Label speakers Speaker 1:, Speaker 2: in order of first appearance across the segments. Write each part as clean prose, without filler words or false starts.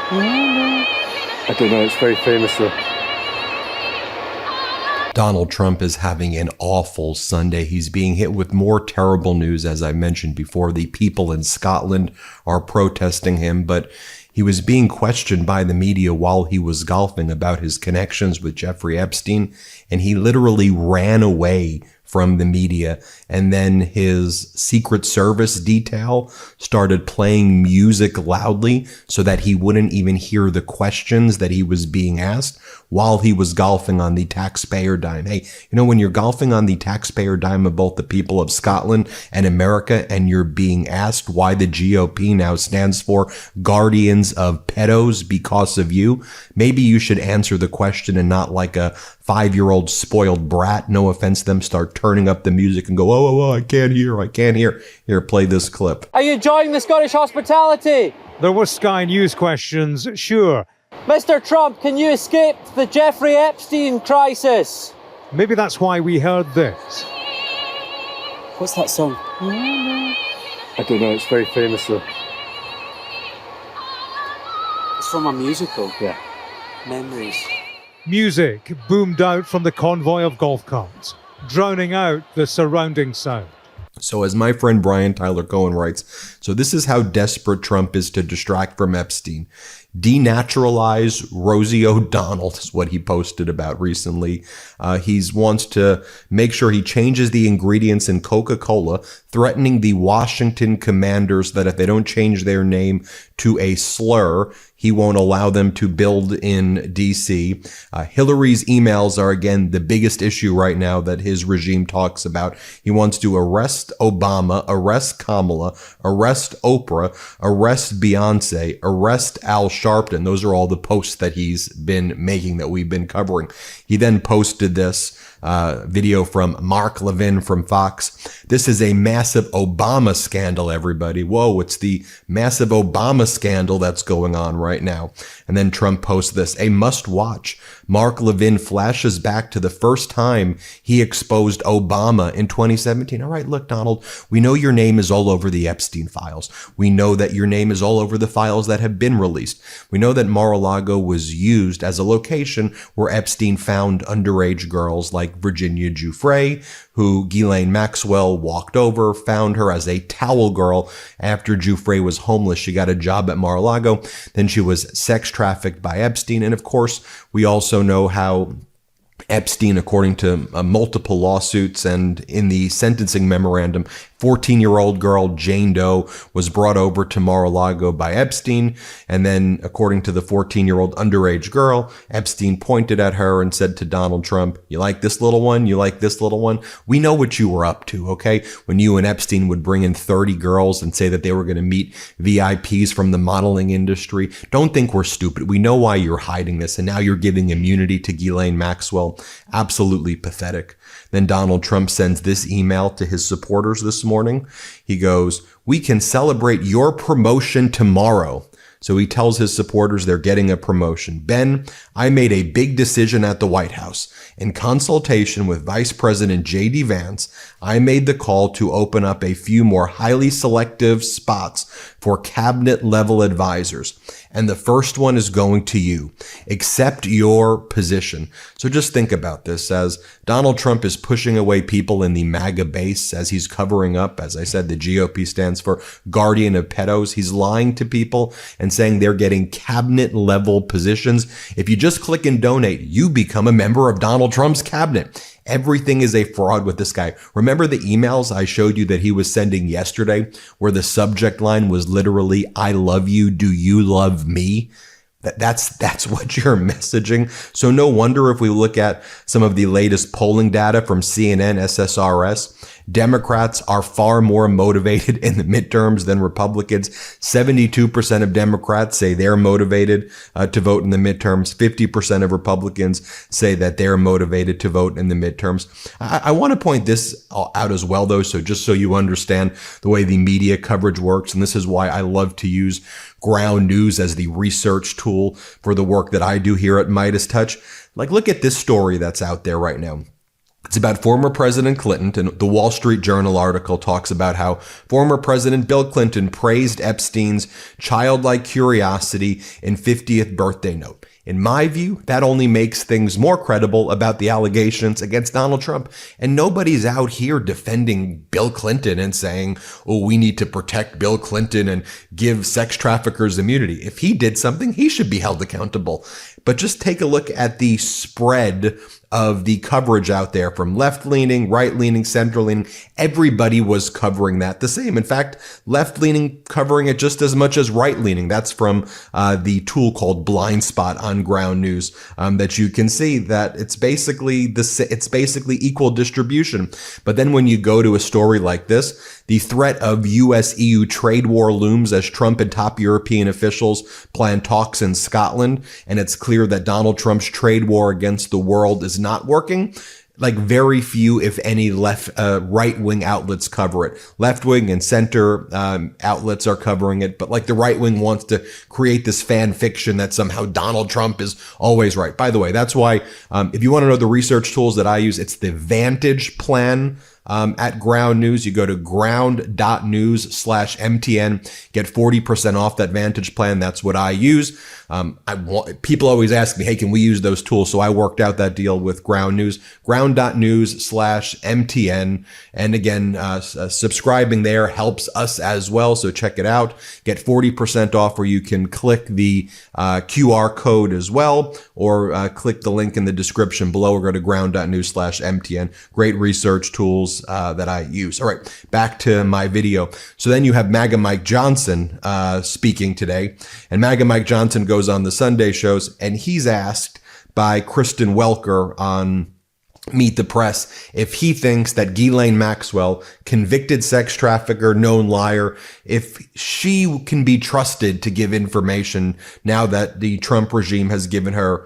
Speaker 1: I don't know, it's very famous though.
Speaker 2: Donald Trump is having an awful Sunday. He's being hit with more terrible news, as I mentioned before. The people in Scotland are protesting him, but he was being questioned by the media while he was golfing about his connections with Jeffrey Epstein, and he literally ran away from the media. And then his Secret Service detail started playing music loudly so that he wouldn't even hear the questions that he was being asked while he was golfing on the taxpayer dime. Hey, you know, when you're golfing on the taxpayer dime of both the people of Scotland and America, and you're being asked why the GOP now stands for Guardians of Pedos because of you, maybe you should answer the question and not like a 5-year-old spoiled brat, no offense to them, start turning up the music and go, oh, I can't hear. Here, play this clip.
Speaker 3: Are you enjoying the Scottish hospitality?
Speaker 4: There were Sky News questions, sure.
Speaker 3: Mr. Trump, can you escape the Jeffrey Epstein crisis?
Speaker 4: Maybe that's why we heard this.
Speaker 3: What's that song?
Speaker 1: I don't know, it's very famous though.
Speaker 3: It's from a musical.
Speaker 1: Yeah.
Speaker 3: Memories.
Speaker 4: Music boomed out from the convoy of golf carts, drowning out the surrounding sound.
Speaker 2: So as my friend Brian Tyler Cohen writes, so this is how desperate Trump is to distract from Epstein. Denaturalize Rosie O'Donnell is what he posted about recently. He wants to make sure he changes the ingredients in Coca-Cola, threatening the Washington Commanders that if they don't change their name to a slur, he won't allow them to build in D.C. Hillary's emails are, again, the biggest issue right now that his regime talks about. He wants to arrest Obama, arrest Kamala, arrest Oprah, arrest Beyonce, arrest Al Sharpton. Those are all the posts that he's been making that we've been covering. He then posted this video from Mark Levin from Fox. This is a massive Obama scandal, everybody. Whoa, it's the massive Obama scandal that's going on right now. And then Trump posts this, a must watch. Mark Levin flashes back to the first time he exposed Obama in 2017. All right, look, Donald, we know your name is all over the Epstein files. We know that your name is all over the files that have been released. We know that Mar-a-Lago was used as a location where Epstein found underage girls like Virginia Giuffre, who Ghislaine Maxwell walked over, found her as a towel girl. After Giuffre was homeless, she got a job at Mar-a-Lago. Then she was sex trafficked by Epstein. And of course, we also know how Epstein, according to multiple lawsuits and in the sentencing memorandum, 14-year-old girl Jane Doe was brought over to Mar-a-Lago by Epstein. And then, according to the 14-year-old underage girl, Epstein pointed at her and said to Donald Trump, you like this little one? You like this little one? We know what you were up to, okay? When you and Epstein would bring in 30 girls and say that they were going to meet VIPs from the modeling industry. Don't think we're stupid. We know why you're hiding this. And now you're giving immunity to Ghislaine Maxwell. Absolutely pathetic. Then Donald Trump sends this email to his supporters this morning. He goes, we can celebrate your promotion tomorrow. So he tells his supporters they're getting a promotion. Ben, I made a big decision at the White House. In consultation with Vice President J.D. Vance, I made the call to open up a few more highly selective spots for cabinet-level advisors. And the first one is going to you. Accept your position. So just think about this as Donald Trump is pushing away people in the MAGA base as he's covering up. As I said, the GOP stands for Guardian of Pedos. He's lying to people and saying they're getting cabinet-level positions. If you just click and donate, you become a member of Donald Trump's cabinet. Everything is a fraud with this guy. Remember the emails I showed you that he was sending yesterday where the subject line was literally, I love you, do you love me? That's what you're messaging. So no wonder if we look at some of the latest polling data from CNN, SSRS, Democrats are far more motivated in the midterms than Republicans. 72% of Democrats say they're motivated to vote in the midterms. 50% of Republicans say that they're motivated to vote in the midterms. I want to point this out as well, though, so just so you understand the way the media coverage works. And this is why I love to use ground news as the research tool for the work that I do here at MeidasTouch. Like, look at this story that's out there right now. It's about former President Clinton, and the Wall Street Journal article talks about how former President Bill Clinton praised Epstein's childlike curiosity in 50th birthday note. In my view, that only makes things more credible about the allegations against Donald Trump. And nobody's out here defending Bill Clinton and saying, oh, we need to protect Bill Clinton and give sex traffickers immunity. If he did something, he should be held accountable. But just take a look at the spread of the coverage out there from left-leaning, right-leaning, center-leaning. Everybody was covering that the same. In fact, left-leaning covering it just as much as right-leaning. That's from the tool called Blind Spot on Ground News, that you can see that it's basically equal distribution. But then when you go to a story like this, the threat of US-EU trade war looms as Trump and top European officials plan talks in Scotland, and it's clear that Donald Trump's trade war against the world is not working. Like very few, if any, right-wing outlets cover it. Left-wing and center outlets are covering it, but like the right-wing wants to create this fan fiction that somehow Donald Trump is always right. By the way, that's why if you want to know the research tools that I use, it's the Vantage Plan. At Ground News, you go to ground.news/MTN, get 40% off that Vantage plan. That's what I use. People always ask me, hey, can we use those tools? So I worked out that deal with Ground News, ground.news/MTN. And again, subscribing there helps us as well. So check it out. Get 40% off, or you can click the QR code as well, or click the link in the description below, or go to ground.news/MTN. Great research tools that I use. All right, back to my video. So then you have MAGA Mike Johnson speaking today, and MAGA Mike Johnson goes on the Sunday shows, and he's asked by Kristen Welker on Meet the Press if he thinks that Ghislaine Maxwell, convicted sex trafficker, known liar, if she can be trusted to give information now that the Trump regime has given her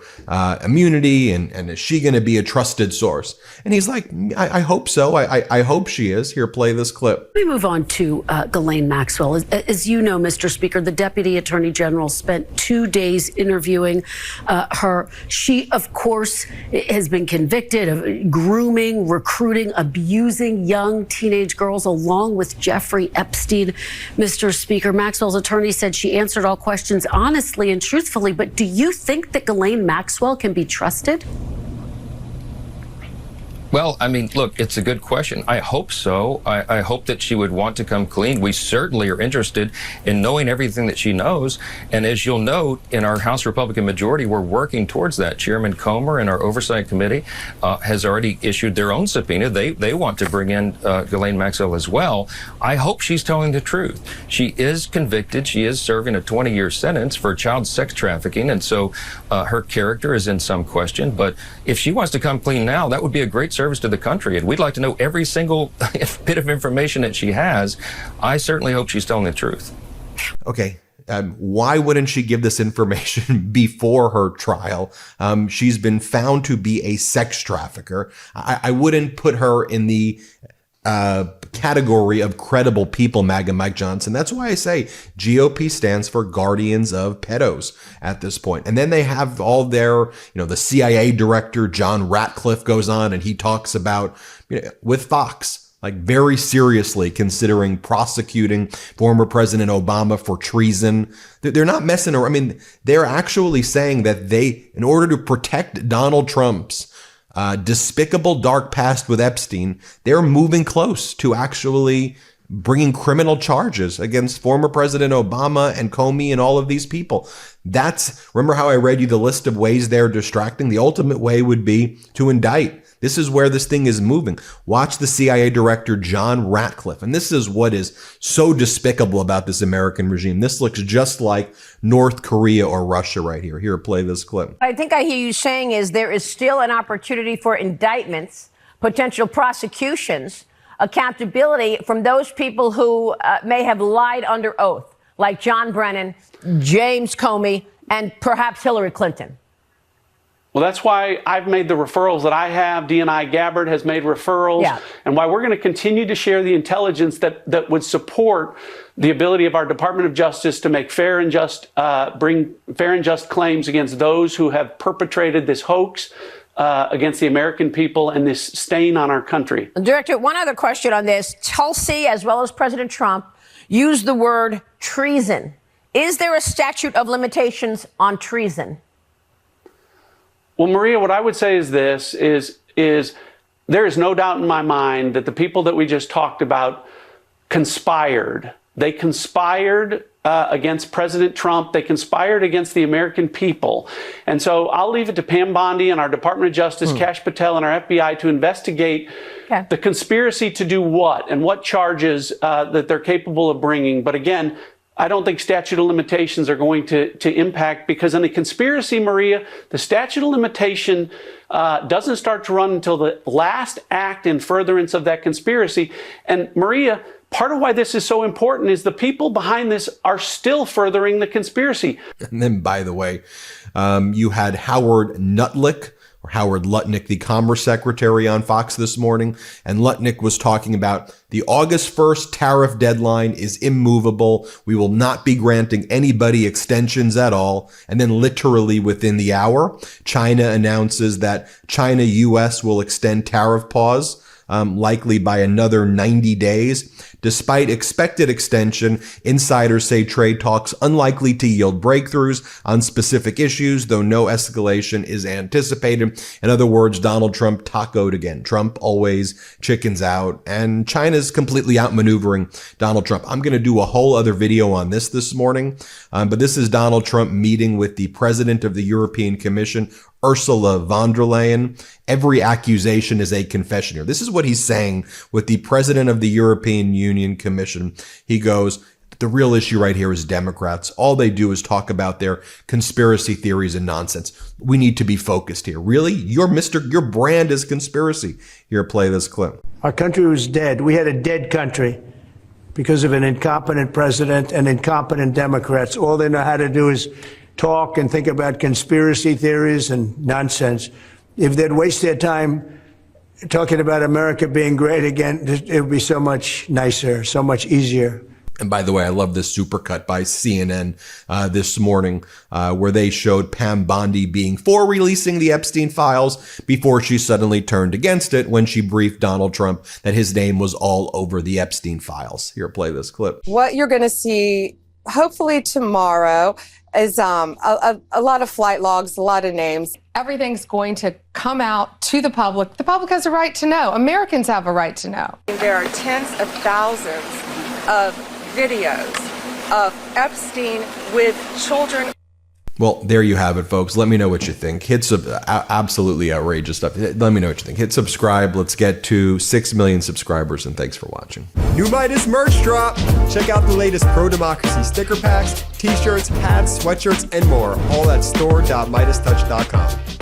Speaker 2: immunity, and is she going to be a trusted source? And he's like, I hope so. I hope she is. Here, play this clip.
Speaker 5: Let me move on to Ghislaine Maxwell. As you know, Mr. Speaker, the Deputy Attorney General spent 2 days interviewing her. She, of course, has been convicted of grooming, recruiting, abusing young teenage girls, along with Jeffrey Epstein. Mr. Speaker, Maxwell's attorney said she answered all questions honestly and truthfully, but do you think that Ghislaine Maxwell can be trusted?
Speaker 6: Well, I mean, look, it's a good question. I hope so. I hope that she would want to come clean. We certainly are interested in knowing everything that she knows. And as you'll note, in our House Republican majority, we're working towards that. Chairman Comer and our Oversight Committee has already issued their own subpoena. They want to bring in Ghislaine Maxwell as well. I hope she's telling the truth. She is convicted. She is serving a 20-year sentence for child sex trafficking. And so her character is in some question. But if she wants to come clean now, that would be a great service to the country, and we'd like to know every single bit of information that she has. I certainly hope she's telling the truth.
Speaker 2: Okay. Why wouldn't she give this information before her trial? She's been found to be a sex trafficker. I wouldn't put her in the category of credible people, MAGA Mike Johnson. That's why I say GOP stands for Guardians of Pedos at this point. And then they have all their, the CIA director, John Ratcliffe, goes on and he talks about, with Fox, like very seriously considering prosecuting former President Obama for treason. They're not messing around. I mean, they're actually saying that in order to protect Donald Trump's despicable dark past with Epstein, they're moving close to actually bringing criminal charges against former President Obama and Comey and all of these people. Remember how I read you the list of ways they're distracting? The ultimate way would be to indict. This is where this thing is moving. Watch the CIA director, John Ratcliffe. And this is what is so despicable about this American regime. This looks just like North Korea or Russia right here. Here, play this clip.
Speaker 7: I think I hear you saying is there is still an opportunity for indictments, potential prosecutions, accountability from those people who may have lied under oath, like John Brennan, James Comey, and perhaps Hillary Clinton.
Speaker 8: Well, that's why I've made the referrals that I have. DNI Gabbard has made referrals.
Speaker 7: Yeah.
Speaker 8: And why we're going to continue to share the intelligence that would support the ability of our Department of Justice to make bring fair and just claims against those who have perpetrated this hoax against the American people and this stain on our country.
Speaker 7: Director, one other question on this. Tulsi, as well as President Trump, used the word treason. Is there a statute of limitations on treason?
Speaker 8: Well, Maria, what I would say is this, is there is no doubt in my mind that the people that we just talked about conspired. They conspired against President Trump. They conspired against the American people. And so I'll leave it to Pam Bondi and our Department of Justice, Kash Patel and our FBI to investigate the conspiracy to do what and what charges that they're capable of bringing. But again, I don't think statute of limitations are going to impact, because in a conspiracy, Maria, the statute of limitation doesn't start to run until the last act in furtherance of that conspiracy. And Maria, part of why this is so important is the people behind this are still furthering the conspiracy.
Speaker 2: And then, by the way, you had Howard Lutnick, the Commerce Secretary, on Fox this morning. And Lutnick was talking about the August 1st tariff deadline is immovable. We will not be granting anybody extensions at all. And then literally within the hour, China announces that China-US will extend tariff pause, likely by another 90 days. Despite expected extension, insiders say trade talks unlikely to yield breakthroughs on specific issues, though no escalation is anticipated. In other words, Donald Trump tacoed again. Trump always chickens out, and China's completely outmaneuvering Donald Trump. I'm going to do a whole other video on this morning, but this is Donald Trump meeting with the president of the European Commission, Ursula von der Leyen. Every accusation is a confession here. This is what he's saying with the president of the European Union Commission. He goes, the real issue right here is Democrats. All they do is talk about their conspiracy theories and nonsense. We need to be focused here. Really? Your brand is conspiracy. Here, play this clip.
Speaker 9: Our country was dead. We had a dead country because of an incompetent president and incompetent Democrats. All they know how to do is talk and think about conspiracy theories and nonsense. If they'd waste their time talking about America being great again, it would be so much nicer, so much easier.
Speaker 2: And by the way, I love this supercut by CNN this morning where they showed Pam Bondi being for releasing the Epstein files before she suddenly turned against it when she briefed Donald Trump that his name was all over the Epstein files. Here, play this clip.
Speaker 10: What you're going to see hopefully tomorrow is a lot of flight logs, a lot of names. Everything's going to come out to the public. The public has a right to know. Americans have a right to know. There are tens of thousands of videos of Epstein with children.
Speaker 2: Well, there you have it, folks. Let me know what you think. Hit absolutely outrageous stuff. Let me know what you think. Hit subscribe. Let's get to 6 million subscribers, and thanks for watching. New Midas merch drop. Check out the latest pro-democracy sticker packs, t-shirts, hats, sweatshirts, and more. All at store.MeidasTouch.com.